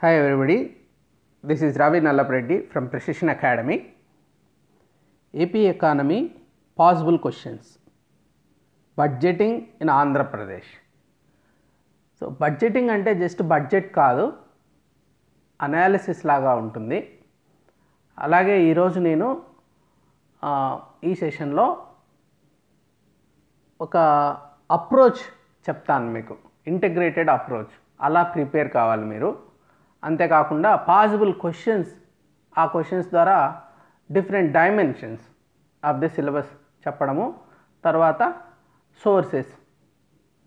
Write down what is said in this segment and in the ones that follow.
Hi everybody, this is Ravi Nallapreddy from Precision Academy. AP Economy Possible Questions. Budgeting in Andhra Pradesh. So budgeting ante just budget కాదు, analysis లాగా ఉంటుంది. అలాగే ఈరోజు నేను ఈ సెషన్లో ఒక అప్రోచ్ చెప్తాను మీకు, ఇంటిగ్రేటెడ్ అప్రోచ్. అలా ప్రిపేర్ కావాలి మీరు. అంతేకాకుండా పాసిబుల్ క్వశ్చన్స్, ఆ క్వశ్చన్స్ ద్వారా different dimensions of the syllabus చెప్పడము, తర్వాత సోర్సెస్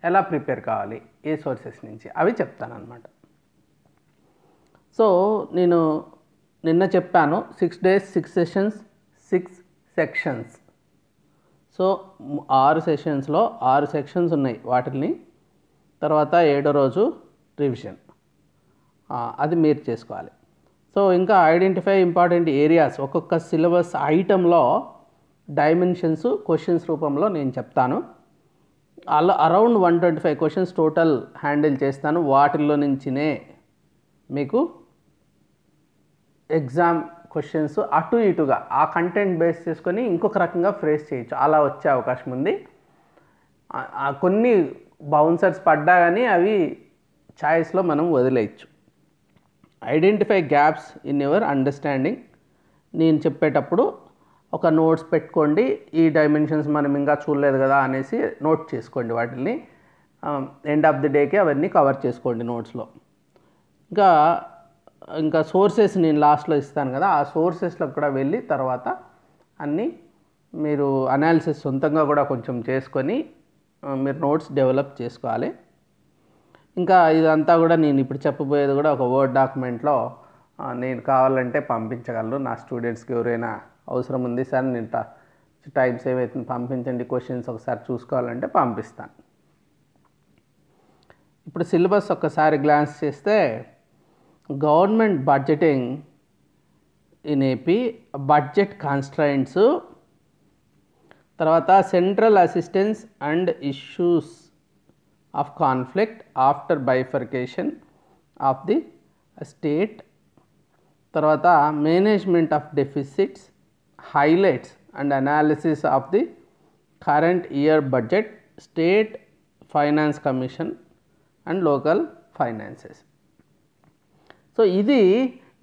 ఎలా ప్రిపేర్ కావాలి, ఏ సోర్సెస్ నుంచి, అవి చెప్తాను అన్నమాట. సో నేను నిన్న చెప్పాను 6 days 6 sessions 6 sections. So 6 సెషన్స్లో 6 sections ఉన్నాయి. వాటిని తర్వాత 7వ రోజు రివిజన్, అది మీరు చేసుకోవాలి. సో ఇంకా ఐడెంటిఫై ఇంపార్టెంట్ ఏరియాస్, ఒక్కొక్క సిలబస్ ఐటంలో డైమెన్షన్స్ క్వశ్చన్స్ రూపంలో నేను చెప్తాను. అరౌండ్ 125 క్వశ్చన్స్ టోటల్ హ్యాండిల్ చేస్తాను. వాటిల్లో నుంచినే మీకు ఎగ్జామ్ క్వశ్చన్స్ అటు ఇటుగా ఆ కంటెంట్ బేస్ చేసుకొని ఇంకొక రకంగా ఫ్రేస్ చేయొచ్చు, అలా వచ్చే అవకాశం ఉంది. కొన్ని బౌన్సర్స్ పడ్డా కానీ అవి చాయిస్లో మనం వదిలేయచ్చు. Identify gaps in your understanding. నేను చెప్పేటప్పుడు ఒక నోట్స్ పెట్టుకోండి, ఈ డైమెన్షన్స్ మనం ఇంకా చూడలేదు కదా అనేసి నోట్ చేసుకోండి. వాటిని ఎండ్ ఆఫ్ ది డేకి అవన్నీ కవర్ చేసుకోండి నోట్స్లో. ఇంకా సోర్సెస్ నేను లాస్ట్లో ఇస్తాను కదా, ఆ సోర్సెస్లోకి కూడా వెళ్ళి తర్వాత అన్నీ మీరు అనాలిసిస్ సొంతంగా కూడా కొంచెం చేసుకొని మీరు నోట్స్ డెవలప్ చేసుకోవాలి. ఇంకా ఇదంతా కూడా నేను ఇప్పుడు చెప్పబోయేది కూడా ఒక వర్డ్ డాక్యుమెంట్లో నేను కావాలంటే పంపించగలను. నా స్టూడెంట్స్కి ఎవరైనా అవసరం ఉంది సార్, నేను టైం సేవ్ అవుతుంది పంపించండి, క్వశ్చన్స్ ఒకసారి చూసుకోవాలంటే పంపిస్తాను. ఇప్పుడు సిలబస్ ఒక్కసారి గ్లాన్స్ చేస్తే, government budgeting in AP, budget constraints, తర్వాత central assistance and issues of conflict after bifurcation of the state, తర్వాత management of deficits, highlights and analysis of the current year budget, state finance commission and local finances. So ఇది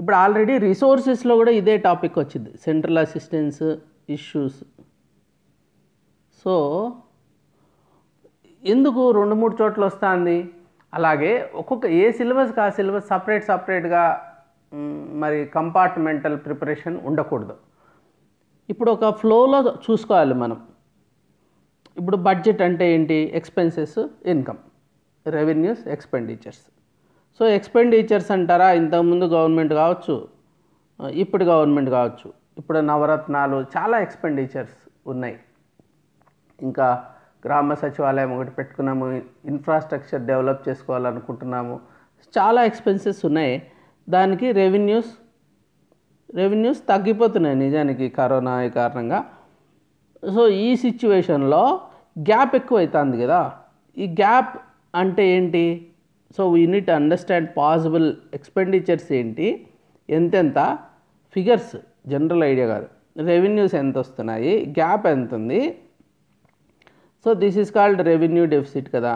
ఇప్పుడు already రిసోర్సెస్లో కూడా ఇదే topic వచ్చింది, central assistance issues. So ఎందుకు 2-3 చోట్ల వస్తుంది? అలాగే ఒక్కొక్క ఏ సిలబస్కి ఆ సిలబస్ సపరేట్గా మరి కంపార్ట్మెంటల్ ప్రిపరేషన్ ఉండకూడదు. ఇప్పుడు ఒక ఫ్లోలో చూసుకోవాలి మనం. ఇప్పుడు బడ్జెట్ అంటే ఏంటి? Expenses, income, revenues, expenditures. So expenditures అంటారా, ఇంతకుముందు గవర్నమెంట్ కావచ్చు, ఇప్పుడు గవర్నమెంట్ కావచ్చు, ఇప్పుడు నవరత్నాలు, చాలా ఎక్స్పెండిచర్స్ ఉన్నాయి. ఇంకా గ్రామ సచివాలయం ఒకటి పెట్టుకున్నాము, ఇన్ఫ్రాస్ట్రక్చర్ డెవలప్ చేసుకోవాలనుకుంటున్నాము, చాలా ఎక్స్పెన్సెస్ ఉన్నాయి. దానికి రెవెన్యూస్ తగ్గిపోతున్నాయి నిజానికి కరోనా కారణంగా. సో ఈ సిచ్యువేషన్లో గ్యాప్ ఎక్కువ అవుతుంది కదా. ఈ గ్యాప్ అంటే ఏంటి? So we need to understand possible expenditures ఏంటి, ఎంతెంత ఫిగర్స్, జనరల్ ఐడియా కాదు, రెవెన్యూస్ ఎంత వస్తున్నాయి, గ్యాప్ ఎంత ఉంది. So this is called revenue deficit కదా.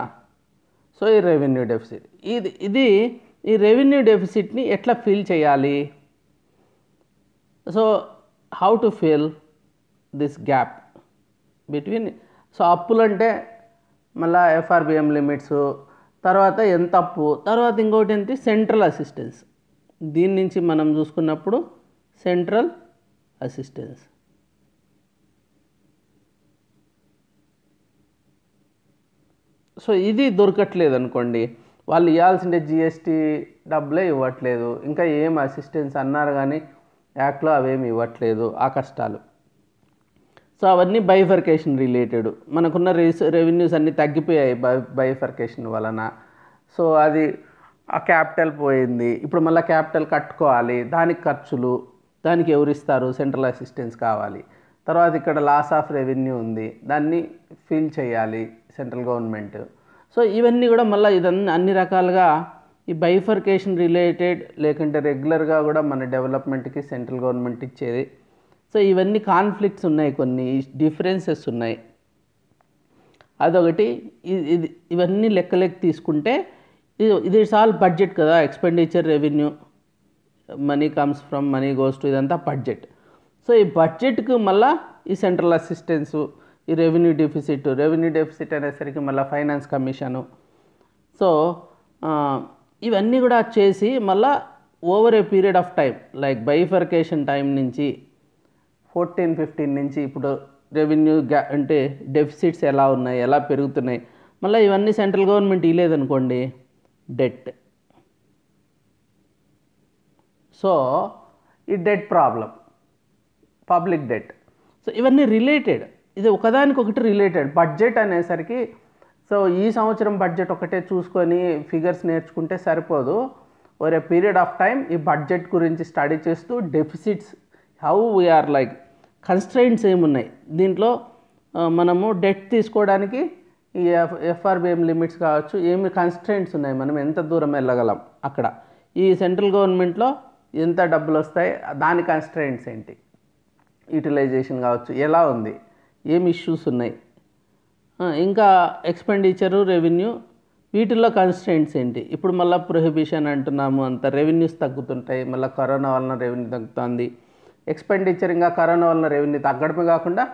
సో ఈ రెవెన్యూ డెఫిసిట్, ఈ రెవెన్యూ డెఫిసిట్ని ఎట్లా ఫిల్ చేయాలి? So how to fill this gap between, so అప్పులంటే మళ్ళీ ఎఫ్ఆర్బిఎం లిమిట్స్, తర్వాత ఎంత అప్పు, తర్వాత ఇంకోటి ఏంటి సెంట్రల్ అసిస్టెన్స్. దీని నుంచి మనం చూసుకున్నప్పుడు సెంట్రల్ అసిస్టెన్స్. సో ఇది దొరకట్లేదు అనుకోండి, వాళ్ళు ఇవ్వాల్సిందే జిఎస్టీ డబ్బులే ఇవ్వట్లేదు, ఇంకా ఏం అసిస్టెన్స్ అన్నారు కానీ యాక్ట్లో అవేమి ఇవ్వట్లేదు, ఆ కష్టాలు. సో అవన్నీ బైఫర్కేషన్ రిలేటెడ్. మనకున్న రెవెన్యూస్ అన్నీ తగ్గిపోయాయి బైఫర్కేషన్ వలన. సో అది ఆ క్యాపిటల్ పోయింది, ఇప్పుడు మళ్ళీ క్యాపిటల్ కట్టుకోవాలి, దానికి ఖర్చులు, దానికి ఎవరిస్తారు? సెంట్రల్ అసిస్టెన్స్ కావాలి. తర్వాత ఇక్కడ లాస్ ఆఫ్ రెవెన్యూ ఉంది, దాన్ని ఫిల్ చేయాలి సెంట్రల్ గవర్నమెంట్. సో ఇవన్నీ కూడా మళ్ళీ ఇదన్నీ అన్ని రకాలుగా ఈ బైఫర్కేషన్ రిలేటెడ్ లేకుంటే రెగ్యులర్గా కూడా మన డెవలప్మెంట్కి సెంట్రల్ గవర్నమెంట్ ఇచ్చేది. సో ఇవన్నీ కాన్ఫ్లిక్ట్స్ ఉన్నాయి, కొన్ని డిఫరెన్సెస్ ఉన్నాయి. అదొకటి. ఇది ఇవన్నీ లెక్క తీసుకుంటే ఇది ఇట్స్ ఆల్ బడ్జెట్ కదా, expenditure, revenue, money comes from, money goes to, ఇదంతా బడ్జెట్. సో ఈ బడ్జెట్కు మళ్ళీ ఈ సెంట్రల్ అసిస్టెన్సు, ఈ రెవెన్యూ డెఫిసిట్ అనేసరికి మళ్ళీ ఫైనాన్స్ కమిషను. సో ఇవన్నీ కూడా చేసి మళ్ళీ over a period of time, like bifurcation time నుంచి 14-15 నుంచి ఇప్పుడు రెవెన్యూ అంటే డెఫిసిట్స్ ఎలా ఉన్నాయి, ఎలా పెరుగుతున్నాయి, మళ్ళీ ఇవన్నీ సెంట్రల్ గవర్నమెంట్ ఇవ్వలేదనుకోండి, డెట్. సో ఈ debt problem, public debt. So ఇవన్నీ రిలేటెడ్, ఇది ఒకదానికొకటి రిలేటెడ్. బడ్జెట్ అనేసరికి సో ఈ సంవత్సరం బడ్జెట్ ఒకటే చూసుకొని ఫిగర్స్ నేర్చుకుంటే సరిపోదు. Over a period of time ఈ బడ్జెట్ గురించి స్టడీ చేస్తూ deficits, how we are like, constraints ఏమున్నాయి దీంట్లో, మనము డెట్ తీసుకోవడానికి ఈ ఎఫ్ఆర్బిఎం లిమిట్స్ కావచ్చు, ఏమి కన్స్ట్రైంట్స్ ఉన్నాయి, మనం ఎంత దూరం వెళ్ళగలం అక్కడ, ఈ సెంట్రల్ గవర్నమెంట్లో ఎంత డబ్బులు వస్తాయి, దాని కన్స్ట్రైంట్స్ ఏంటి, యూటిలైజేషన్ కావచ్చు ఎలా ఉంది, ఏం ఇష్యూస్ ఉన్నాయి, ఇంకా ఎక్స్పెండిచరు, రెవెన్యూ, వీటిల్లో కన్స్ట్రైంట్స్ ఏంటి. ఇప్పుడు మళ్ళీ ప్రొహిబిషన్ అంటున్నాము, అంత రెవెన్యూస్ తగ్గుతుంటాయి, మళ్ళీ కరోనా వలన రెవెన్యూ తగ్గుతుంది. ఎక్స్పెండిచర్ ఇంకా కరోనా వలన రెవెన్యూ తగ్గడమే కాకుండా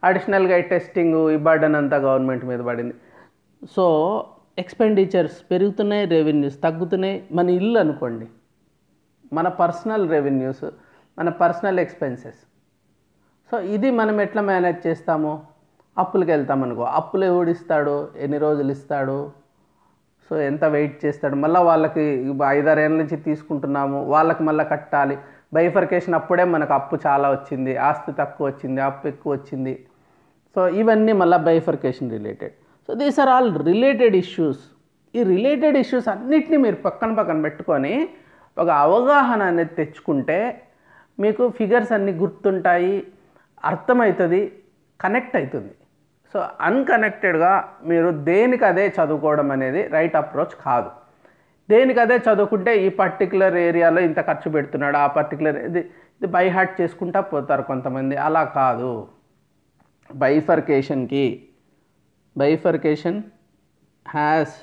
అడిషనల్గా టెస్టింగ్, ఈ బర్డన్ అంతా గవర్నమెంట్ మీద పడింది. సో ఎక్స్పెండిచర్స్ పెరుగుతున్నాయి, రెవెన్యూస్ తగ్గుతున్నాయి. మన ఇల్లు అనుకోండి, మన పర్సనల్ రెవెన్యూస్, మన పర్సనల్ ఎక్స్పెన్సెస్. సో ఇది మనం ఎట్లా మేనేజ్ చేస్తాము, అప్పులకి వెళ్తామనుకో, అప్పులు ఎవడు ఇస్తాడు, ఎన్ని రోజులు ఇస్తాడు, సో ఎంత వెయిట్ చేస్తాడు, మళ్ళీ వాళ్ళకి 5-6 ఏళ్ళ నుంచి తీసుకుంటున్నాము, వాళ్ళకి మళ్ళీ కట్టాలి. బైఫర్కేషన్ అప్పుడే మనకు అప్పు చాలా వచ్చింది, ఆస్తి తక్కువ వచ్చింది, అప్పు ఎక్కువ వచ్చింది. సో ఇవన్నీ మళ్ళీ bifurcation related. So these are all related issues. ఈ రిలేటెడ్ ఇష్యూస్ అన్నిటినీ మీరు పక్కన పెట్టుకొని ఒక అవగాహన అనేది తెచ్చుకుంటే మీకు ఫిగర్స్ అన్నీ గుర్తుంటాయి, అర్థమవుతుంది, కనెక్ట్ అవుతుంది. సో అన్కనెక్టెడ్గా మీరు దేనికి అదే చదువుకోవడం అనేది రైట్ అప్రోచ్ కాదు. దేనికి అదే చదువుకుంటే ఈ పర్టికులర్ ఏరియాలో ఇంత ఖర్చు పెడుతున్నాడు, ఆ పర్టికులర్ ఇది బై హార్ట్ చేసుకుంటా పోతారు కొంతమంది. అలా కాదు. Bifurcation has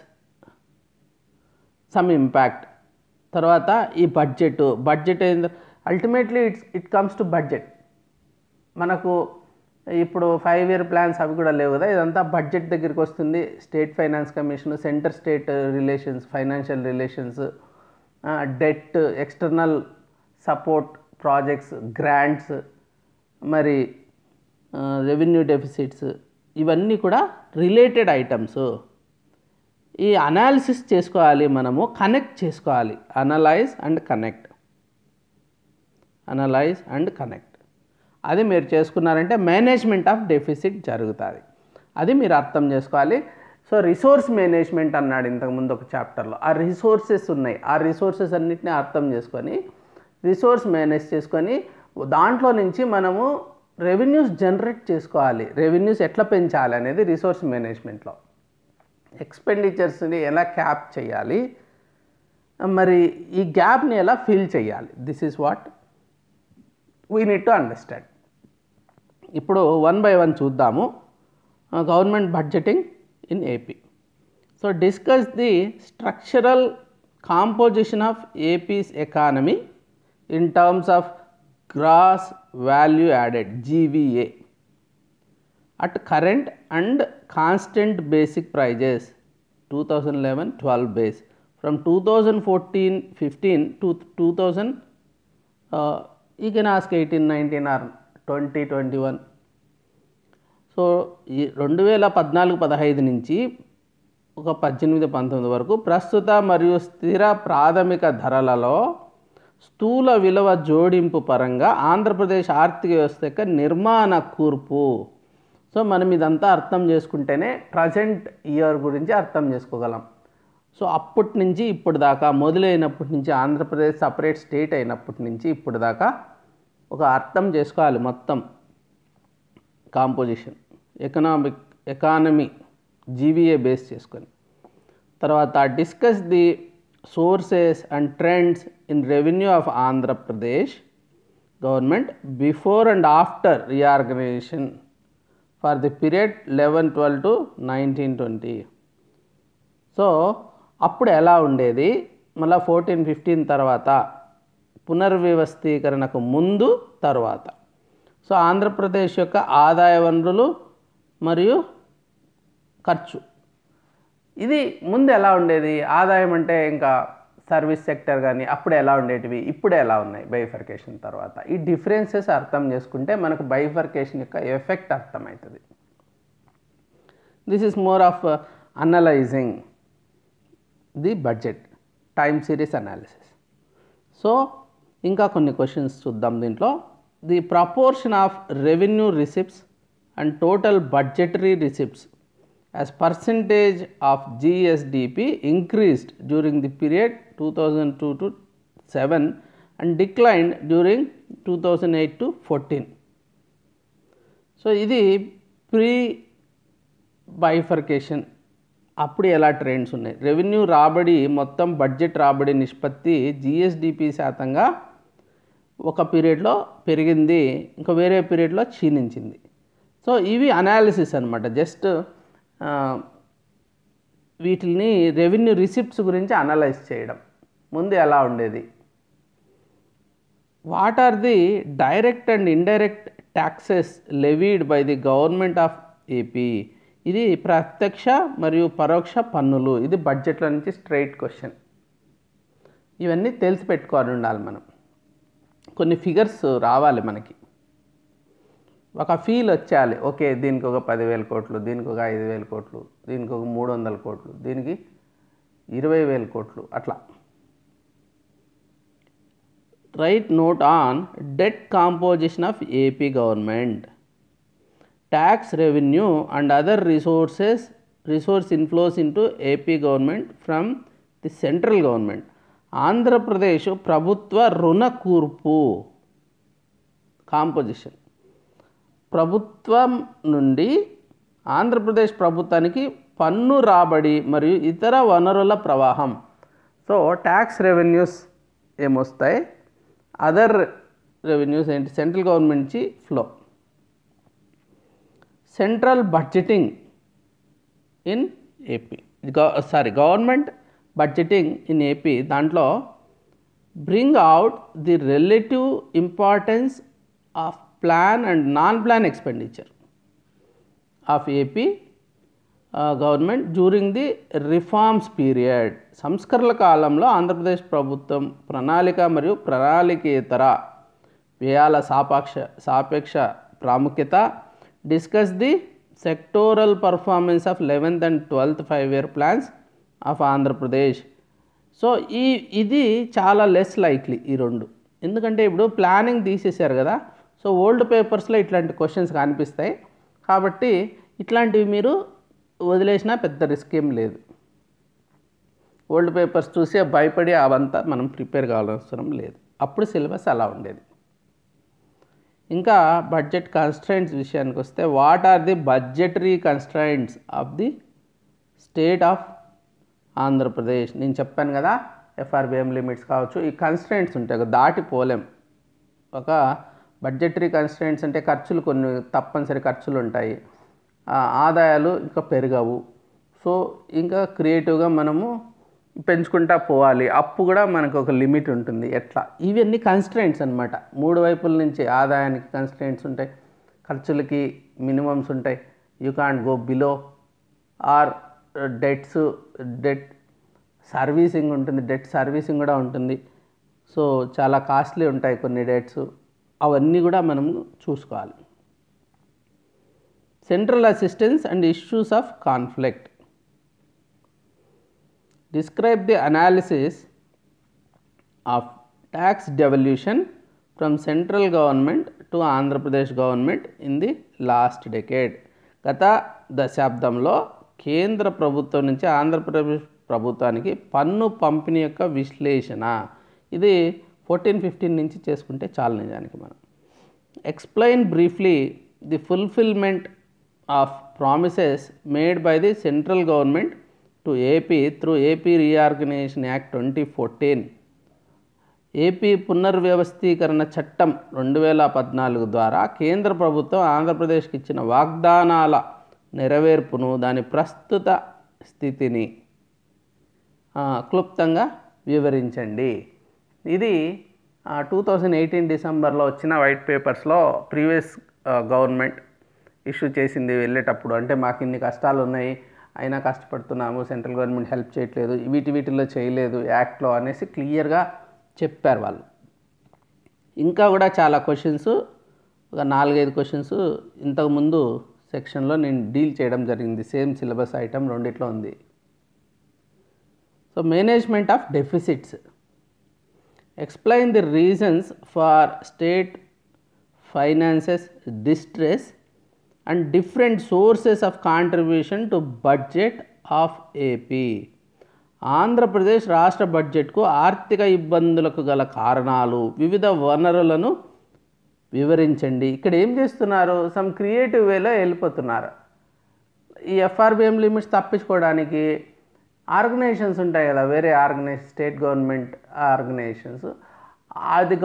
some impact. తర్వాత ఈ బడ్జెట్ ఏంది, ultimately it comes to budget. మనకు ఇప్పుడు 5-year ప్లాన్స్ అవి కూడా లేవు కదా, ఇదంతా బడ్జెట్ దగ్గరికి వస్తుంది. State finance commission, centre state relations, financial relations, debt, external support projects, grants, మరి రెవెన్యూ డెఫిసిట్స్, ఇవన్నీ కూడా రిలేటెడ్ ఐటమ్స్. ఈ అనాలిసిస్ చేసుకోవాలి, మనము కనెక్ట్ చేసుకోవాలి. Analyse and connect. అది మీరు చేసుకున్నారంటే మేనేజ్మెంట్ ఆఫ్ డెఫిసిట్ జరుగుతుంది. అది మీరు అర్థం చేసుకోవాలి. సో రిసోర్స్ మేనేజ్మెంట్ అన్నాడు ఇంతకుముందు ఒక చాప్టర్లో. ఆ రిసోర్సెస్ ఉన్నాయి, ఆ రిసోర్సెస్ అన్నిటిని అర్థం చేసుకొని రిసోర్స్ మేనేజ్ చేసుకొని దాంట్లో నుంచి మనము రెవెన్యూస్ జనరేట్ చేసుకోవాలి. రెవెన్యూస్ ఎట్లా పెంచాలి అనేది రిసోర్స్ మేనేజ్మెంట్లో. ఎక్స్పెండిచర్స్ని ఎలా క్యాప్ చేయాలి, మరి ఈ గ్యాప్ని ఎలా ఫిల్ చేయాలి, this is what we need to understand. ఇప్పుడు 1 by 1 చూద్దాము. Government budgeting in AP. So discuss the structural composition of AP's economy in terms of gross value added GVA at current and constant basic prices 2011-12 base from 2014-15 to 2000 you can ask 18-19 or 20-21. So ఈ 2014-15 నుంచి ఒక 18-19 వరకు ప్రస్తుత మరియు స్థిర ప్రాథమిక ధరలలో స్థూల విలువ జోడింపు పరంగా ఆంధ్రప్రదేశ్ ఆర్థిక వ్యవస్థ యొక్క నిర్మాణ కూర్పు. సో మనం ఇదంతా అర్థం చేసుకుంటేనే ప్రజెంట్ ఇయర్ గురించి అర్థం చేసుకోగలం. సో అప్పటి నుంచి ఇప్పుడు దాకా, మొదలైనప్పటి నుంచి, ఆంధ్రప్రదేశ్ సపరేట్ స్టేట్ అయినప్పటి నుంచి ఇప్పుడు దాకా ఒక అర్థం చేసుకోవాలి మొత్తం కాంపోజిషన్, ఎకానమీ GVA బేస్ చేసుకొని. తర్వాత discuss the sources and trends in revenue of Andhra Pradesh government before and after reorganization for the period 11-12 to 1920. So అప్పుడు ఎలా ఉండేది, మళ్ళీ 14-15 తర్వాత, పునర్వ్యవస్థీకరణకు ముందు తర్వాత. సో ఆంధ్రప్రదేశ్ యొక్క ఆదాయ వనరులు మరియు ఖర్చు, ఇది ముందు ఎలా ఉండేది, ఆదాయం అంటే ఇంకా సర్వీస్ సెక్టర్ కానీ అప్పుడు ఎలా ఉండేటివి, ఇప్పుడు ఎలా ఉన్నాయి బైఫర్కేషన్ తర్వాత. ఈ డిఫరెన్సెస్ అర్థం చేసుకుంటే మనకు బైఫర్కేషన్ యొక్క ఎఫెక్ట్ అర్థమవుతుంది. This is more of analysing the budget, time series analysis. So ఇంకా కొన్ని క్వశ్చన్స్ చూద్దాం దీంట్లో. The proportion of revenue receipts and total budgetary receipts as percentage of GSDP increased during the period 2002 to 7 and declined during 2008 to 14. So ఇది pre bifurcation అప్పుడు ఎలా trends ఉన్నాయి. Revenue రాబడి మొత్తం బడ్జెట్ రాబడి నిష్పత్తి జిఎస్డిపి శాతంగా ఒక పీరియడ్లో పెరిగింది, ఇంకా వేరే పీరియడ్లో క్షీణించింది. సో ఇవి అనాలిసిస్ అనమాట. జస్ట్ వీటిని రెవెన్యూ రిసిప్ట్స్ గురించి అనలైజ్ చేయడం. ముందు ఎలా ఉండేది, what are the direct and indirect taxes levied by the government of AP. ఇది ప్రత్యక్ష మరియు పరోక్ష పన్నులు. ఇది బడ్జెట్లో నుంచి స్ట్రైట్ క్వశ్చన్. ఇవన్నీ తెలిసి పెట్టుకొని ఉండాలి మనం. కొన్ని ఫిగర్స్ రావాలి మనకి, ఒక ఫీల్ వచ్చేయాలి. ఓకే, దీనికి ఒక 10,000 కోట్లు, దీనికి ఒక 5,000 కోట్లు, దీనికి ఒక 300 కోట్లు, దీనికి 20,000 కోట్లు, అట్లా. Right note on debt composition of AP government, tax revenue and other resource inflows into AP government from the central government. Andhra Pradesh ప్రభుత్వ రుణ కూర్పు కాంపోజిషన్, ప్రభుత్వం నుండి ఆంధ్రప్రదేశ్ ప్రభుత్వానికి పన్ను రాబడి మరియు ఇతర వనరుల ప్రవాహం. సో ట్యాక్స్ రెవెన్యూస్ ఏమొస్తాయి, అదర్ రెవెన్యూస్ ఏంటి, సెంట్రల్ గవర్నమెంట్ నుంచి flow. Central budgeting in AP, government budgeting in AP, దాంట్లో bring out the relative importance of plan and non plan expenditure of AP government during the reforms period. సంస్కరణల కాలంలో ఆంధ్రప్రదేశ్ ప్రభుత్వం ప్రణాళిక మరియు ప్రణాళికేతర వ్యయాల సాపేక్ష ప్రాముఖ్యత. Discuss the sectoral performance of 11th and 12th 5-year plans of Andhra Pradesh. So ఇది చాలా లెస్ లైక్లీ ఈ రెండు, ఎందుకంటే ఇప్పుడు ప్లానింగ్ తీసేశారు కదా. సో ఓల్డ్ పేపర్స్లో ఇట్లాంటి క్వశ్చన్స్ కనిపిస్తాయి కాబట్టి ఇట్లాంటివి మీరు వదిలేసినా పెద్ద రిస్క్ ఏం లేదు. ఓల్డ్ పేపర్స్ చూసి భయపడి అవంతా మనం ప్రిపేర్ కావాల్సిన లేదు. అప్పుడు సిలబస్ అలా ఉండేది. ఇంకా బడ్జెట్ కన్స్ట్రైంట్స్ విషయానికి వస్తే, what are the budgetary constraints of the state of Andhra Pradesh. నేను చెప్పాను కదా, ఎఫ్ఆర్బిఎం లిమిట్స్ కావచ్చు, ఈ కన్స్ట్రైంట్స్ ఉంటాయి, దాటిపోలేం. ఒక బడ్జెటరీ కన్స్ట్రైంట్స్ అంటే ఖర్చులు, కొన్ని తప్పనిసరి ఖర్చులు ఉంటాయి, ఆదాయాలు ఇంకా పెరగవు. సో ఇంకా క్రియేటివ్గా మనము పెంచుకుంటా పోవాలి. అప్పు కూడా మనకు ఒక లిమిట్ ఉంటుంది. ఎట్లా, ఇవన్నీ కన్స్ట్రైంట్స్ అనమాట. మూడు వైపుల నుంచి ఆదాయానికి కన్స్ట్రైంట్స్ ఉంటాయి, ఖర్చులకి మినిమమ్స్ ఉంటాయి. You can't go below. Or debt servicing ఉంటుంది, డెట్ సర్వీసింగ్ కూడా ఉంటుంది. సో చాలా కాస్ట్లీ ఉంటాయి కొన్ని డెట్స్, అవన్నీ కూడా మనము చూసుకోవాలి. Central assistance and issues of conflict. Describe the analysis of tax devolution from central government to Andhra Pradesh government in the last decade. గత దశాబ్దంలో కేంద్ర ప్రభుత్వం నుంచి ఆంధ్రప్రదేశ్ ప్రభుత్వానికి పన్ను పంపిణీ యొక్క విశ్లేషణ. ఇది 14-15 నుంచి చేసుకుంటే చాలు నిజానికి మనం. Explain briefly the fulfilment of promises made by the central government to AP through AP reorganisation act 2014, AP పునర్వ్యవస్థీకరణ చట్టం 2014 ద్వారా కేంద్ర ప్రభుత్వం ఆంధ్రప్రదేశ్కి ఇచ్చిన వాగ్దానాల నెరవేర్పును, దాని ప్రస్తుత స్థితిని క్లుప్తంగా వివరించండి. ఇది 2018 డిసెంబర్లో వచ్చిన వైట్ పేపర్స్లో ప్రీవియస్ గవర్నమెంట్ ఇష్యూ చేసింది వెళ్ళేటప్పుడు. అంటే మాకు ఇన్ని కష్టాలు ఉన్నాయి, అయినా కష్టపడుతున్నాము, సెంట్రల్ గవర్నమెంట్ హెల్ప్ చేయట్లేదు, వీటిలో చేయలేదు యాక్ట్లో అనేసి క్లియర్గా చెప్పారు వాళ్ళు. ఇంకా కూడా చాలా క్వశ్చన్స్, ఒక 4-5 క్వశ్చన్స్ ఇంతకుముందు సెక్షన్లో నేను డీల్ చేయడం జరిగింది. సేమ్ సిలబస్ ఐటమ్ రెండిట్లో ఉంది. So management of deficits, explain the reasons for state finances distress and different sources of contribution to budget of AP. Andhra Pradesh రాష్ట్ర బడ్జెట్కు ఆర్థిక ఇబ్బందులకు గల కారణాలు, వివిధ వనరులను వివరించండి. ఇక్కడ ఏం చేస్తున్నారు, సమ్ క్రియేటివ్ వేలో వెళ్ళిపోతున్నారు. ఈ ఎఫ్ఆర్బిఎం లిమిట్స్ తప్పించుకోవడానికి ఆర్గనైజేషన్స్ ఉంటాయి కదా, వేరే ఆర్గనైజేషన్, స్టేట్ గవర్నమెంట్ ఆర్గనైజేషన్స్, అది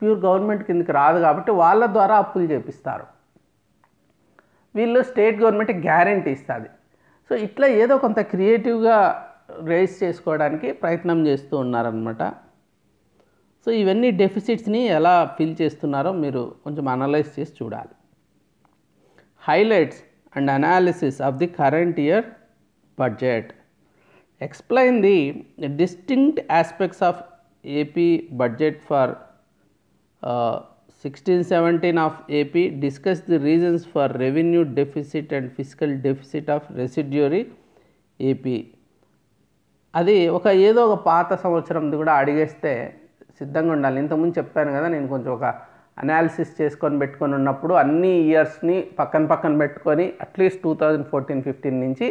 ప్యూర్ గవర్నమెంట్ కిందకి రాదు కాబట్టి వాళ్ళ ద్వారా అప్పులు చేపిస్తారు. వీళ్ళు స్టేట్ గవర్నమెంట్ గ్యారెంటీ ఇస్తుంది. సో ఇట్లా ఏదో కొంత క్రియేటివ్గా రేస్ చేసుకోవడానికి ప్రయత్నం చేస్తూ ఉన్నారనమాట. సో ఇవన్నీ డెఫిసిట్స్ని ఎలా ఫిల్ చేస్తున్నారో మీరు కొంచెం అనలైజ్ చేసి చూడాలి. Highlights and analysis of the current year budget, explain the distinct aspects of AP budget for 16-17 of AP, discuss the reasons for revenue deficit and physical deficit of residuary AP. అది ఏదో ఒక పాత సంవత్సరంది కూడా అడిగేస్తే సిద్ధంగా ఉండాలి. ఇంతకుముందు చెప్పాను కదా, నేను కొంచెం ఒక అనాలిసిస్ చేసుకొని పెట్టుకొని ఉన్నప్పుడు అన్ని ఇయర్స్ని పక్కన పెట్టుకొని అట్లీస్ట్ 2014-15 నుంచి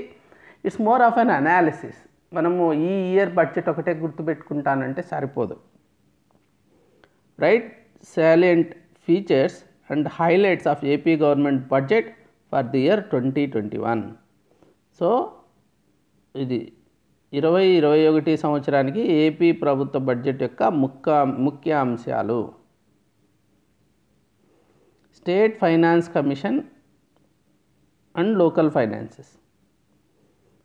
it's more of an analysis. మనము ఈ ఇయర్ బడ్జెట్ ఒకటే గుర్తుపెట్టుకుంటానంటే సరిపోదు. Right salient features and highlights of AP government budget for the year 2021. So ఇది 2021 సంవత్సరానికి ఏపీ ప్రభుత్వ బడ్జెట్ యొక్క ముఖ్య అంశాలు. State finance commission and local finances,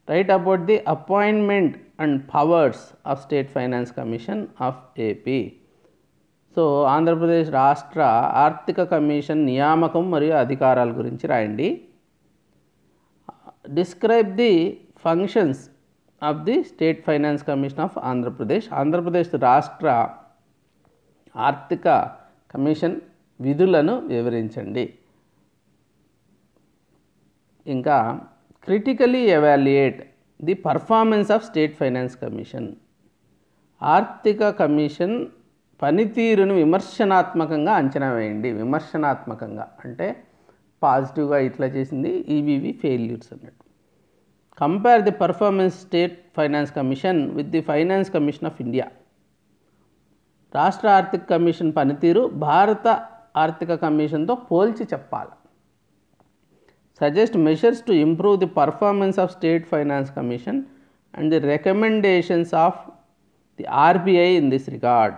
write about the appointment and powers of state finance commission of AP. So Andhra Pradesh రాష్ట్ర ఆర్థిక commission నియామకం మరియు అధికారాల గురించి రాయండి. Describe the functions of the state finance commission of Andhra Pradesh, Andhra Pradesh రాష్ట్ర ఆర్థిక కమిషన్ విధులను వివరించండి. ఇంకా critically evaluate the performance of state finance commission, ఆర్థిక కమిషన్ పనితీరును విమర్శనాత్మకంగా అంచనా వేయండి. విమర్శనాత్మకంగా అంటే పాజిటివ్గా ఇట్లా చేసింది, ఇవి ఫెయిల్యూర్స్ అన్నట్టు. Compare the performance state finance commission with the finance commission of India, రాష్ట్ర ఆర్థిక కమిషన్ పనితీరు భారత ఆర్థిక కమిషన్తో పోల్చి చెప్పాలి. Suggest measures to improve the performance of state finance commission and the recommendations of the RBI in this regard.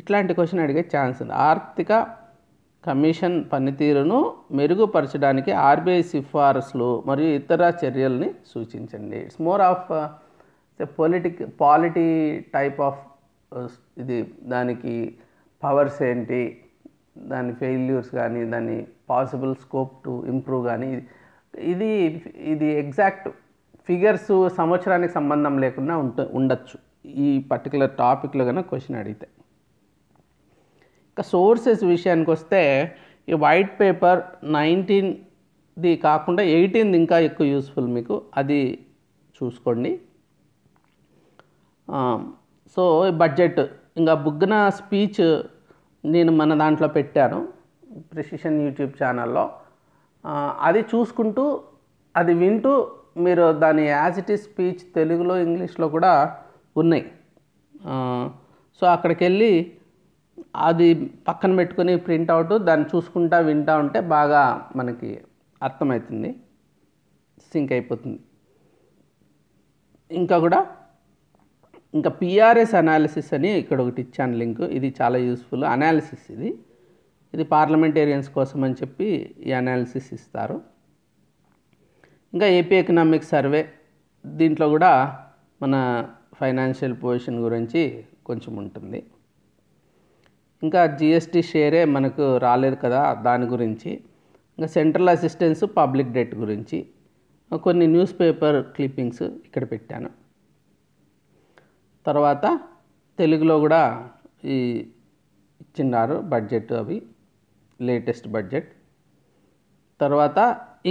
ఇట్లాంటి question అడిగే chance ఉంది. ఆర్థిక కమిషన్ పనితీరును మెరుగుపరచడానికి ఆర్బీఐ సిఫారసులు మరియు ఇతర చర్యల్ని సూచించండి. It's more of polity type of ఇది. దానికి పవర్స్ ఏంటి, దాని ఫెయిల్యూర్స్ కానీ, దాని పాసిబుల్ స్కోప్ టు ఇంప్రూవ్ కానీ, ఇది ఎగ్జాక్ట్ ఫిగర్స్ సంవత్సరానికి సంబంధం లేకుండా ఉండొచ్చు ఈ పర్టికులర్ టాపిక్లో కన్నా క్వశ్చన్ అడిగితే. ఇంకా సోర్సెస్ విషయానికి వస్తే ఈ వైట్ పేపర్ 19ది కాకుండా 18ది ఇంకా ఎక్కువ యూస్ఫుల్ మీకు, అది చూసుకోండి. సో బడ్జెట్ ఇంకా బుగ్గన స్పీచ్ నేను మన దాంట్లో పెట్టాను ప్రెసిషన్ యూట్యూబ్ ఛానల్లో. అది చూసుకుంటూ అది వింటూ మీరు దాని యాజ్ ఇట్ ఈస్ స్పీచ్ తెలుగులో ఇంగ్లీష్లో కూడా ఉన్నాయి. సో అక్కడికి వెళ్ళి అది పక్కన పెట్టుకొని ప్రింట్అవుట్ దాన్ని చూసుకుంటా వింటూ ఉంటే బాగా మనకి అర్థమవుతుంది, సింక్ అయిపోతుంది. ఇంకా కూడా ఇంకా పిఆర్ఎస్ అనాలిసిస్ అని ఇక్కడ ఒకటి ఇచ్చాను లింక్. ఇది చాలా యూస్ఫుల్ అనాలిసిస్. ఇది పార్లమెంటేరియన్స్ కోసం అని చెప్పి ఈ అనాలిసిస్ ఇస్తారు. ఇంకా ఏపీ ఎకనామిక్ సర్వే, దీంట్లో కూడా మన ఫైనాన్షియల్ పొజిషన్ గురించి కొంచెం ఉంటుంది. ఇంకా జిఎస్టీ షేరే మనకు రాలేదు కదా, దాని గురించి. ఇంకా సెంట్రల్ అసిస్టెన్స్, పబ్లిక్ డెట్ గురించి కొన్ని న్యూస్ పేపర్ క్లిప్పింగ్స్ ఇక్కడ పెట్టాను. తర్వాత తెలుగులో కూడా ఈ ఇచ్చిన్నారు బడ్జెట్, అవి లేటెస్ట్ బడ్జెట్. తర్వాత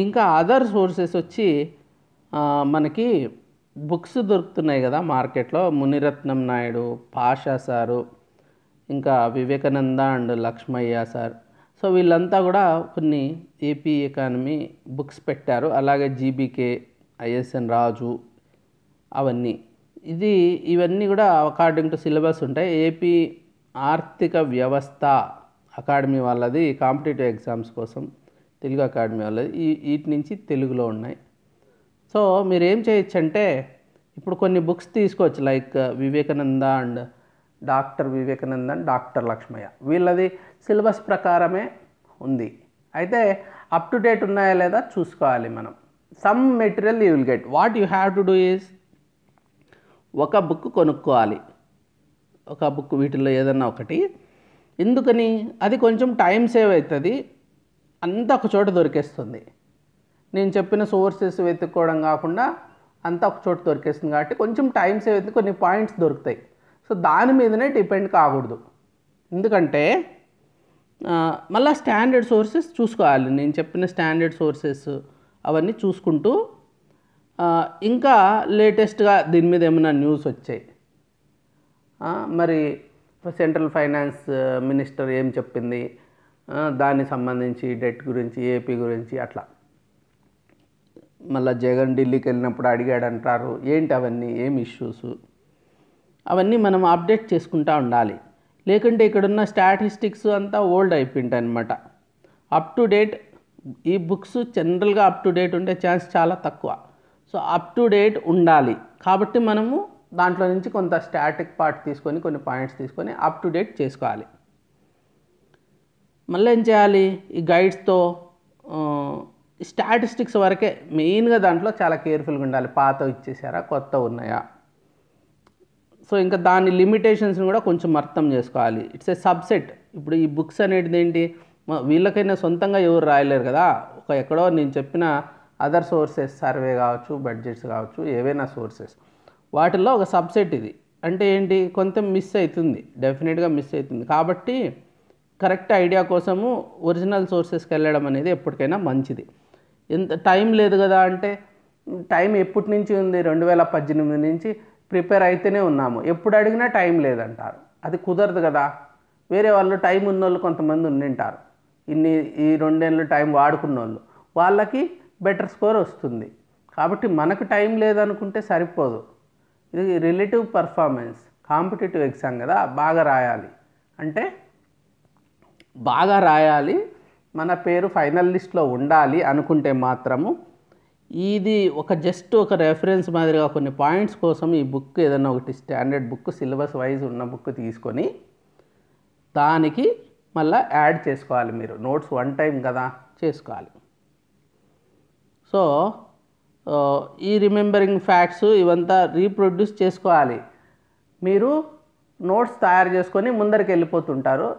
ఇంకా అదర్ సోర్సెస్ వచ్చి మనకి బుక్స్ దొరుకుతున్నాయి కదా మార్కెట్లో. మునిరత్నం నాయుడు, పాషా సారు, ఇంకా Vivekananda and Lakshmaiah sir. So వీళ్ళంతా కూడా కొన్ని ఏపీ ఎకానమీ బుక్స్ పెట్టారు. అలాగే జీబీకే, ఐఎస్ఎన్ రాజు, అవన్నీ. ఇవన్నీ కూడా అకార్డింగ్ టు సిలబస్ ఉంటాయి. ఏపీ ఆర్థిక వ్యవస్థ అకాడమీ వాళ్ళది కాంపిటేటివ్ ఎగ్జామ్స్ కోసం, తెలుగు అకాడమీ వాళ్ళది వీటి నుంచి తెలుగులో ఉన్నాయి. సో మీరు ఏం చేయొచ్చు అంటే ఇప్పుడు కొన్ని బుక్స్ తీసుకోవచ్చు, like Vivekananda and doctor Vivekananda and doctor Lakshmaiah, వీళ్ళది సిలబస్ ప్రకారమే ఉంది. అయితే అప్ టు డేట్ ఉన్నాయా లేదా చూసుకోవాలి మనం. Some material you will get. What you have to do is ఒక బుక్ కొనుక్కోవాలి, ఒక బుక్ వీటిల్లో ఏదన్నా ఒకటి. ఎందుకని? అది కొంచెం టైం సేవ్ అవుతుంది, అంతా ఒక చోట దొరికేస్తుంది. నేను చెప్పిన సోర్సెస్ వెతుక్కోవడం కాకుండా అంతా ఒక చోట దొరికేస్తుంది కాబట్టి కొంచెం టైం సేవ్ అవుతుంది, కొన్ని పాయింట్స్ దొరుకుతాయి. సో దాని మీదనే డిపెండ్ కాకూడదు. ఎందుకంటే మళ్ళీ స్టాండర్డ్ సోర్సెస్ చూసుకోవాలి. నేను చెప్పిన స్టాండర్డ్ సోర్సెస్ అవన్నీ చూసుకుంటూ, ఇంకా లేటెస్ట్గా దీని మీద ఏమైనా న్యూస్ వచ్చాయి, మరి సెంట్రల్ ఫైనాన్స్ మినిస్టర్ ఏం చెప్పింది, దానికి సంబంధించి డెట్ గురించి, ఏపీ గురించి, అట్లా. మళ్ళీ జగన్ ఢిల్లీకి వెళ్ళినప్పుడు అడిగాడు అంటారు, ఏంటి అవన్నీ, ఏం ఇష్యూస్, అవన్నీ మనం అప్డేట్ చేసుకుంటూ ఉండాలి. లేకుంటే ఇక్కడున్న స్టాటిస్టిక్స్ అంతా ఓల్డ్ అయిపోయింటాయి అనమాట. అప్ టు డేట్ ఈ బుక్స్ జనరల్గా అప్ టు డేట్ ఉండే ఛాన్స్ చాలా తక్కువ. సో అప్ టు డేట్ ఉండాలి కాబట్టి మనము దాంట్లో నుంచి కొంత స్టాటిక్ పార్ట్ తీసుకొని, కొన్ని పాయింట్స్ తీసుకొని అప్ టు డేట్ చేసుకోవాలి. మళ్ళీ ఏం చేయాలి, ఈ గైడ్స్తో స్టాటిస్టిక్స్ వరకే మెయిన్గా దాంట్లో చాలా కేర్ఫుల్గా ఉండాలి. పాత ఇచ్చేసారా, కొత్త ఉన్నాయా. సో ఇంకా దాని లిమిటేషన్స్ని కూడా కొంచెం అర్థం చేసుకోవాలి. It's a subset. ఇప్పుడు ఈ బుక్స్ అనేది ఏంటి, వీళ్ళకైనా సొంతంగా ఎవరు రాయలేరు కదా. ఎక్కడో నేను చెప్పిన అదర్ సోర్సెస్, సర్వే కావచ్చు, బడ్జెట్స్ కావచ్చు, ఏవైనా సోర్సెస్, వాటిల్లో ఒక సబ్సెట్ ఇది. అంటే ఏంటి, కొంత మిస్ అవుతుంది, డెఫినెట్గా మిస్ అవుతుంది. కాబట్టి కరెక్ట్ ఐడియా కోసము ఒరిజినల్ సోర్సెస్కి వెళ్ళడం అనేది ఎప్పటికైనా మంచిది. ఎంత టైం లేదు కదా అంటే, టైం ఎప్పటి నుంచి ఉంది, 2018 నుంచి ప్రిపేర్ అయితేనే ఉన్నాము, ఎప్పుడు అడిగినా టైం లేదంటారు. అది కుదరదు కదా. వేరే వాళ్ళు టైం ఉన్నోళ్ళు కొంతమంది ఉండింటారు, ఈ 2 ఏళ్ళు టైం వాడుకున్న వాళ్ళు, వాళ్ళకి బెటర్ స్కోర్ వస్తుంది. కాబట్టి మనకు టైం లేదనుకుంటే సరిపోదు. ఇది రిలేటివ్ పర్ఫార్మెన్స్, కాంపిటేటివ్ ఎగ్జామ్ కదా, బాగా రాయాలి. అంటే బాగా రాయాలి, మన పేరు ఫైనల్ లిస్ట్లో ఉండాలి అనుకుంటే మాత్రము ఇది జస్ట్ ఒక రెఫరెన్స్ మాదిరిగా కొన్ని పాయింట్స్ కోసం ఈ బుక్ ఏదైనా ఒకటి స్టాండర్డ్ బుక్, సిలబస్ వైజ్ ఉన్న బుక్ తీసుకొని దానికి మళ్ళీ యాడ్ చేసుకోవాలి. మీరు నోట్స్ వన్ టైం కదా చేసుకోవాలి. సో ఈ రిమెంబరింగ్ ఫ్యాక్ట్స్ ఇవంతా రీప్రొడ్యూస్ చేసుకోవాలి. మీరు నోట్స్ తయారు చేసుకొని ముందరికి వెళ్ళిపోతుంటారు,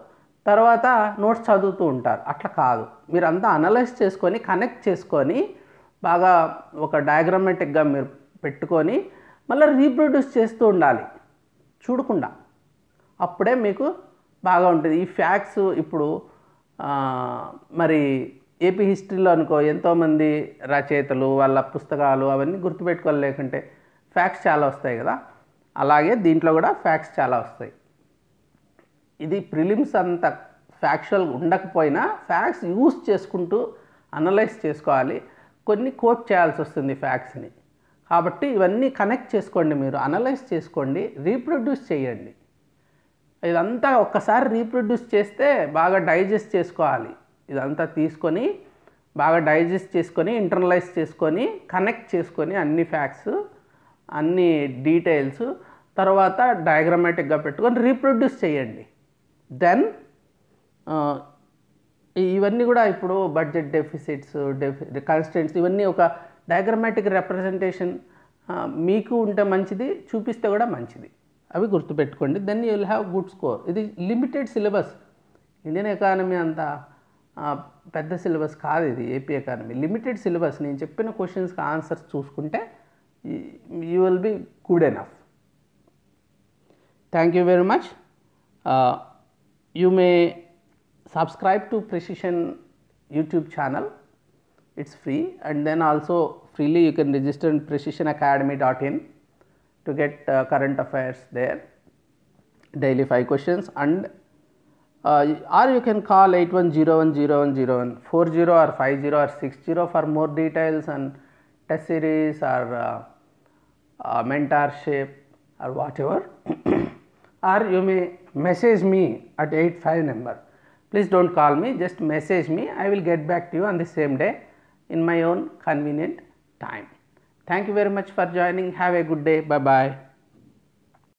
తర్వాత నోట్స్ చదువుతూ ఉంటారు. అట్లా కాదు, మీరు అంతా అనలైజ్ చేసుకొని, కనెక్ట్ చేసుకొని, బాగా ఒక డయాగ్రామేటిక్గా మీరు పెట్టుకొని మళ్ళీ రీప్రొడ్యూస్ చేస్తూ ఉండాలి చూడకుండా. అప్పుడే మీకు బాగా ఉంటుంది. ఈ ఫ్యాక్ట్స్ ఇప్పుడు మరి ఏపీ హిస్టరీలో అనుకో, ఎంతోమంది రచయితలు వాళ్ళ పుస్తకాలు అవన్నీ గుర్తుపెట్టుకోవాలి, లేకుంటే ఫ్యాక్ట్స్ చాలా వస్తాయి కదా. అలాగే దీంట్లో కూడా ఫ్యాక్ట్స్ చాలా వస్తాయి. ఇది ప్రిలిమ్స్ అంత ఫ్యాక్చువల్ ఉండకపోయినా ఫ్యాక్ట్స్ యూస్ చేసుకుంటూ అనలైజ్ చేసుకోవాలి. కొన్ని కోట్ చేయాల్సి వస్తుంది ఫ్యాక్ట్స్ని. కాబట్టి ఇవన్నీ కనెక్ట్ చేసుకోండి, మీరు అనలైజ్ చేసుకోండి, రీప్రొడ్యూస్ చేయండి. ఇదంతా ఒక్కసారి రీప్రొడ్యూస్ చేస్తే బాగా డైజెస్ట్ చేసుకోవాలి. ఇదంతా తీసుకొని బాగా డైజెస్ట్ చేసుకొని, ఇంటర్నలైజ్ చేసుకొని, కనెక్ట్ చేసుకొని అన్ని ఫ్యాక్ట్స్ అన్ని డీటెయిల్స్ తర్వాత డయాగ్రమాటిక్గా పెట్టుకొని రీప్రొడ్యూస్ చేయండి. దెన్ ఇవన్నీ కూడా ఇప్పుడు బడ్జెట్ డెఫిసిట్స్, కాన్స్టెంట్స్ ఇవన్నీ ఒక డయాగ్రమాటిక్ రిప్రజెంటేషన్ మీకు ఉంటే మంచిది, చూపిస్తే కూడా మంచిది. అవి గుర్తుపెట్టుకోండి. Then you will have good score. ఇది లిమిటెడ్ సిలబస్. ఇండియన్ ఎకానమీ అంత పెద్ద సిలబస్ కాదు ఇది. AP economy limited syllabus. నేను చెప్పిన క్వశ్చన్స్కి ఆన్సర్స్ చూసుకుంటే you will be good enough. Thank you very much. You may subscribe to Precision YouTube channel. It's free, and then also freely you can register in precisionacademy.in to get current affairs there, daily 5 questions, and or you can call 81010101 40 or 50 or 60 for more details and test series or mentorship or whatever. Or you may message me at 85 number. Please don't call me, just message me. I will get back to you on the same day in my own convenient time. Thank you very much for joining. Have a good day. Bye bye.